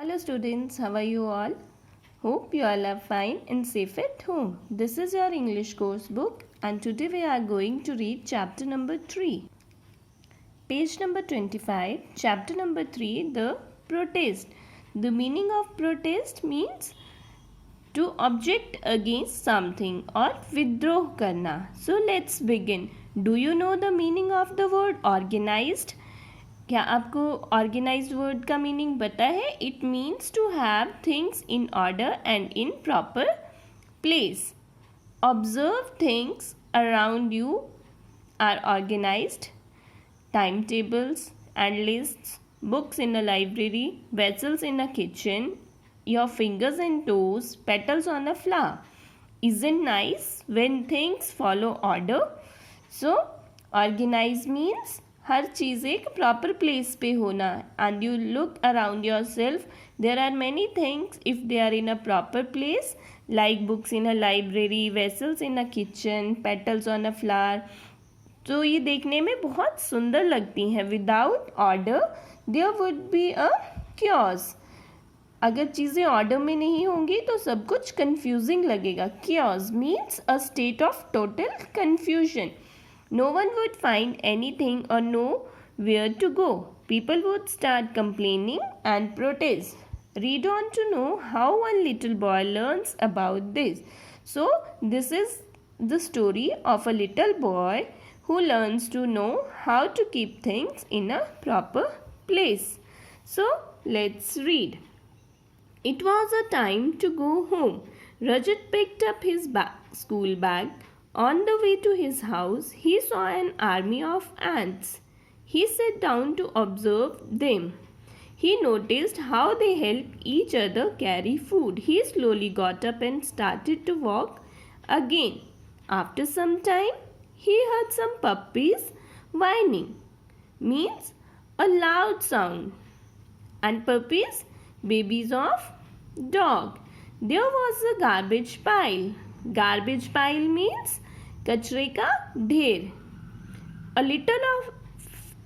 Hello students, how are you all? Hope you all are fine and safe at home. This is your English course book and today we are going to read chapter number 3. Page number 25, chapter number 3, the protest. The meaning of protest means to object against something or withdraw karna. So let's begin. Do you know the meaning of the word organized? क्या आपको organised word का meaning पता है? It means to have things in order and in proper place. Observe things around you are organised. Time tables and lists, books in a library, vessels in a kitchen, your fingers and toes, petals on a flower. Isn't nice when things follow order? So organize means हर चीज़ एक proper place पे होना. And you look around yourself, there are many things if they are in a proper place, like books in a library, vessels in a kitchen, petals on a flower. तो ये देखने में बहुत सुंदर लगती हैं. Without order there would be a chaos. अगर चीज़ें ऑर्डर में नहीं होंगी तो सब कुछ कंफ्यूजिंग लगेगा. Chaos means a state of total confusion. No one would find anything or know where to go. People would start complaining and protest. Read on to know how one little boy learns about this. So, this is the story of a little boy who learns to know how to keep things in a proper place. So, let's read. It was a time to go home. Rajat picked up his school bag. On the way to his house, he saw an army of ants. He sat down to observe them. He noticed how they helped each other carry food. He slowly got up and started to walk again. After some time, he heard some puppies whining. Means a loud sound. And puppies, babies of dog. There was a garbage pile. Garbage pile means कचरे का ढेर. A litter of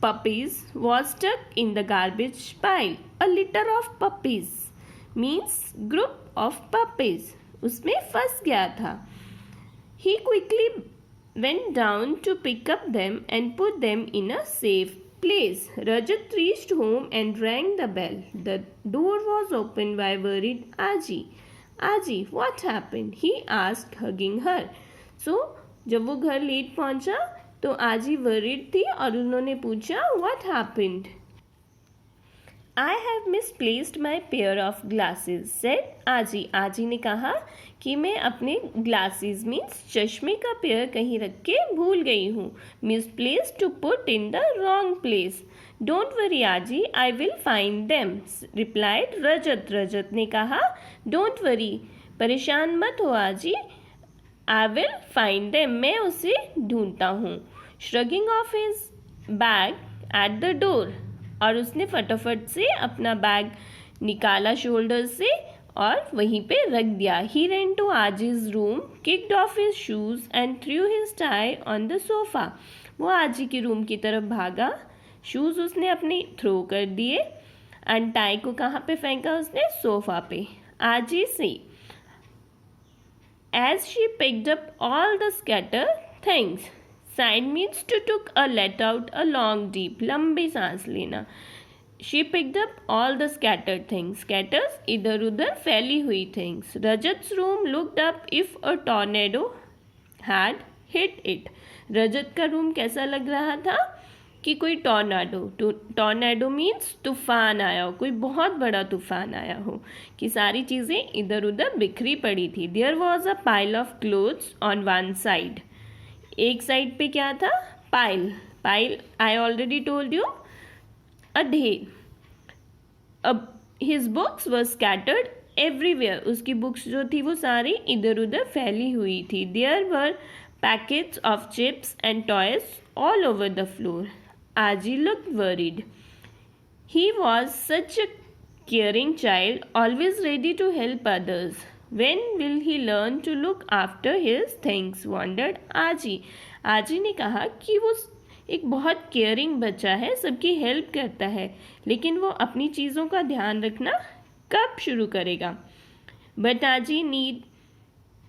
puppies was stuck in the garbage pile. A litter of puppies means group of puppies. उसमें फंस गया था. He quickly went down to pick up them and put them in a safe place. Rajat reached home and rang the bell. The door was opened by worried Aji. Aji, what happened? He asked, hugging her. So जब वो घर late पहुंचा तो आजी worried थी और उन्होंने पूछा what happened. I have misplaced my pair of glasses said आजी. आजी ने कहा कि मैं अपने ग्लासेस मीन्स चश्मे का पेयर कहीं रख के भूल गई हूँ. Misplaced to put in the wrong place. Don't worry आजी, I will find them, replied Rajat. Rajat ने कहा डोंट वरी, परेशान मत हो आजी, I will find them. मैं उसे ढूंढता हूँ. Shrugging off his bag at the door. और उसने फटाफट से अपना बैग निकाला शोल्डर से और वहीं पे रख दिया. He ran to Aji's room, kicked off his shoes and threw his tie on the sofa. वो आजी की रूम की तरफ भागा. शूज़ उसने अपने थ्रो कर दिए एंड टाई को कहाँ पे फेंका उसने? सोफा पे. आजी से as she picked up all the scattered things. Sighed means to took a let out a long deep, लंबी सांस लेना. She picked up all the scattered things. Scatters इधर उधर फैली हुई things. Rajat's room looked up if a tornado had hit it. रजत का room कैसा लग रहा था? कि कोई टॉर्नेडो मीन्स तूफान आया हो, कोई बहुत बड़ा तूफान आया हो, कि सारी चीज़ें इधर उधर बिखरी पड़ी थी. There was a pile of clothes on one side. एक साइड पे क्या था? Pile. Pile I already told you, a ढेर. अब his books were scattered everywhere. उसकी बुक्स जो थी वो सारी इधर उधर फैली हुई थी. There were packets of chips and toys all over the floor. Aji looked worried. He was such a caring child, always ready to help others. When will he learn to look after his things? Wondered Aji. Aji ने कहा कि वो एक बहुत caring बच्चा है, सबकी help करता है, लेकिन वो अपनी चीज़ों का ध्यान रखना कब शुरू करेगा? बट आजी need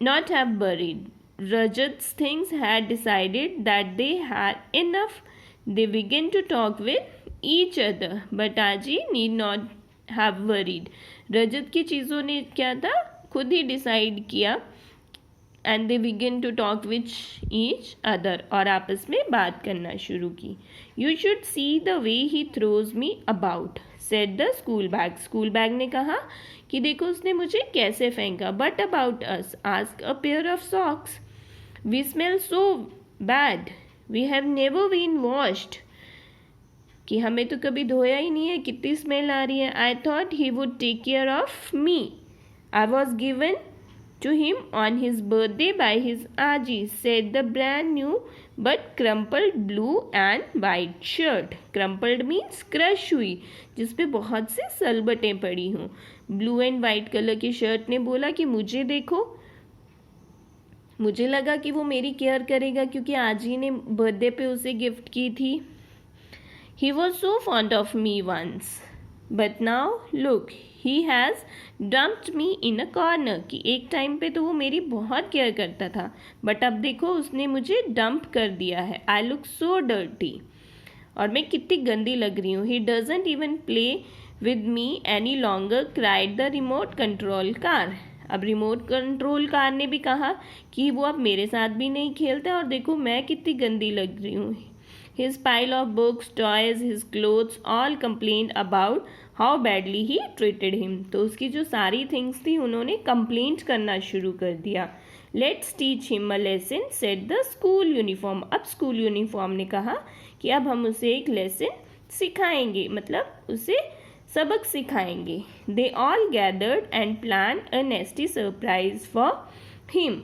not have buried. Rajat's things had decided that they had enough. They began to talk with each other. But Aji need not have worried. Rajat की चीज़ों ने क्या था, खुद ही डिसाइड किया. And they begin to talk which each other, और आपस में बात करना शुरू की. You should see the way he throws me about, said the school bag. School bag ने कहा कि देखो उसने मुझे कैसे फेंका. But about us, ask a pair of socks. We smell so bad, we have never been washed. कि हमें तो कभी धोया ही नहीं है, कितनी स्मेल आ रही है. I thought he would take care of me. I was given to him on his birthday by his Aji, said the brand new but crumpled blue and white shirt. Crumpled means crush हुई, जिसपे बहुत से सलबटें पड़ी हों. Blue and white colour की shirt ने बोला कि मुझे देखो, मुझे लगा कि वो मेरी केयर करेगा क्योंकि आजी ने बर्थडे पे उसे गिफ्ट की थी. He was so fond of me once, but now look, he has dumped me in a corner. कि एक टाइम पे तो वो मेरी बहुत केयर करता था, बट अब देखो उसने मुझे डंप कर दिया है. I look so dirty. और मैं कितनी गंदी लग रही हूँ. He doesn't even play with me any longer, cried the remote control car. अब रिमोट कंट्रोल कार ने भी कहा कि वो अब मेरे साथ भी नहीं खेलता, और देखो मैं कितनी गंदी लग रही हूँ. His pile of books, toys, his clothes all complained about how badly he treated him. तो उसकी जो सारी थिंग्स थी उन्होंने कंप्लेंट करना शुरू कर दिया. Let's teach him a lesson, said the school uniform. अब स्कूल यूनिफॉर्म ने कहा कि अब हम उसे एक लेसन सिखाएंगे, मतलब उसे सबक सिखाएंगे. They all gathered and planned a nasty surprise for him.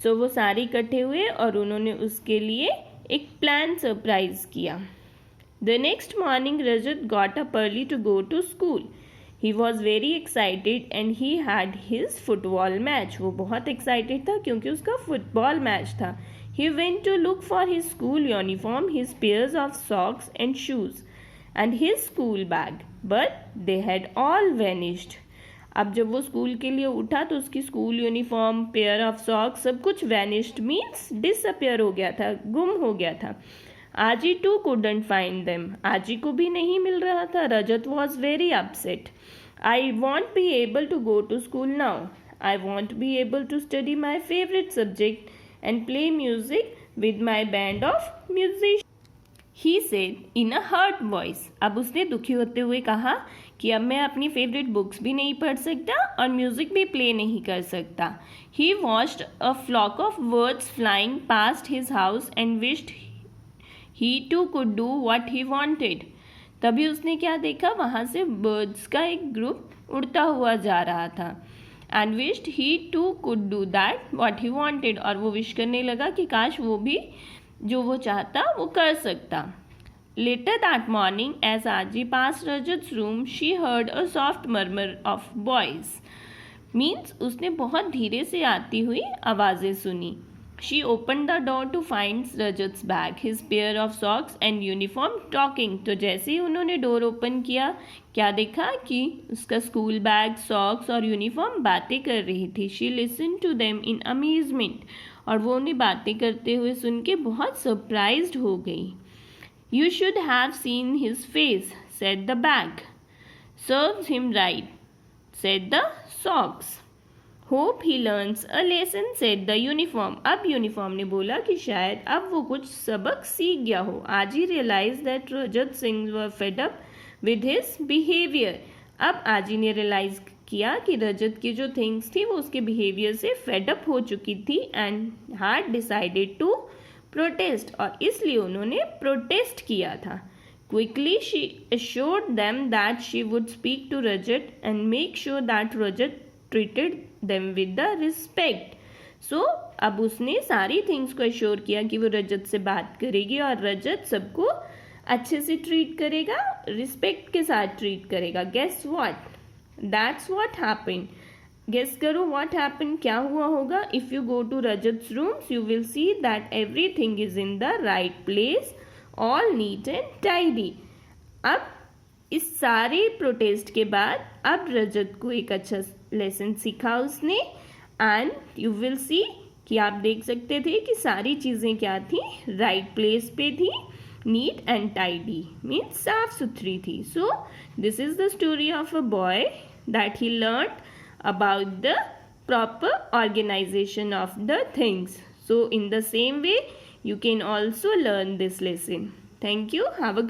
So वो सारे इकट्ठे हुए और उन्होंने उसके लिए एक प्लान सरप्राइज किया. The next morning Rajat got up early to go to school. He was very excited and he had his football match. वो बहुत एक्साइटेड था क्योंकि उसका फुटबॉल मैच था. He went to look for his school uniform, his pairs of socks and shoes and his school bag, but they had all vanished. अब जब वो स्कूल के लिए उठा तो उसकी school uniform, pair of socks, सब कुछ वैनिश्ड मीन्स डिसअपियर हो गया था, गुम हो गया था. आजी टू कुडंट फाइंड देम. आजी को भी नहीं मिल रहा था. Rajat was very upset. I won't be able to go to school now. I won't be able to study my favourite subject and play music with my band of music, he said in a hurt voice. अब उसने दुखी होते हुए कहा कि अब मैं अपनी फेवरेट बुक्स भी नहीं पढ़ सकता और म्यूजिक भी प्ले नहीं कर सकता. He watched a flock of birds flying past his house and wished he to could do what he wanted. तभी उसने क्या देखा, वहाँ से बर्ड्स का एक ग्रुप उड़ता हुआ जा रहा था. And wished he to could that what he ही वांटेड. और वो विश करने लगा कि काश वो भी जो वो चाहता वो कर सकता. Later that morning, as Aji passed Rajat's room, she heard a soft murmur of voice. Means उसने बहुत धीरे से आती हुई आवाज़ें सुनी. She opened the door to find Rajat's bag, his pair of socks and uniform talking. तो जैसे ही उन्होंने डोर ओपन किया, क्या देखा कि उसका स्कूल बैग, सॉक्स और यूनिफॉर्म बातें कर रही थी. She listened to them in amazement. और वो उन्हें बातें करते हुए सुन के बहुत सरप्राइज्ड हो गई. You should have seen his face, said the bag. Serves him right, said the socks. Hope he learns a lesson, said the uniform. अब यूनिफॉर्म ने बोला कि शायद अब वो कुछ सबक सीख गया हो. Aji realized that Rajat Singh were fed up with his behavior. अब आजी ने रियलाइज किया कि रजत की जो थिंग्स थी वो उसके बिहेवियर से फेड अप हो चुकी थी and had decided to protest, और इसलिए उन्होंने प्रोटेस्ट किया था. Quickly she assured them that she would speak to Rajat and make sure that Rajat treated them with the respect. So अब उसने सारी थिंग्स को एश्योर किया कि वो रजत से बात करेगी और रजत सबको अच्छे से ट्रीट करेगा, रिस्पेक्ट के साथ ट्रीट करेगा. Guess what, that's what happened. Guess करो व्हाट हैपन, क्या हुआ होगा. If you go to Rajat's rooms you will see that everything is in the right place, all neat and tidy. अब इस सारे प्रोटेस्ट के बाद अब रजत को एक अच्छा लेसन सीखा उसने एंड यू विल सी कि आप देख सकते थे कि सारी चीज़ें क्या थी, राइट प्लेस पे थी, नीट एंड टाइडी मीन्स साफ सुथरी थी. So this is the story of a boy that he learn about the proper organization of the things. So in the same way you can also learn this lesson. Thank you. Have a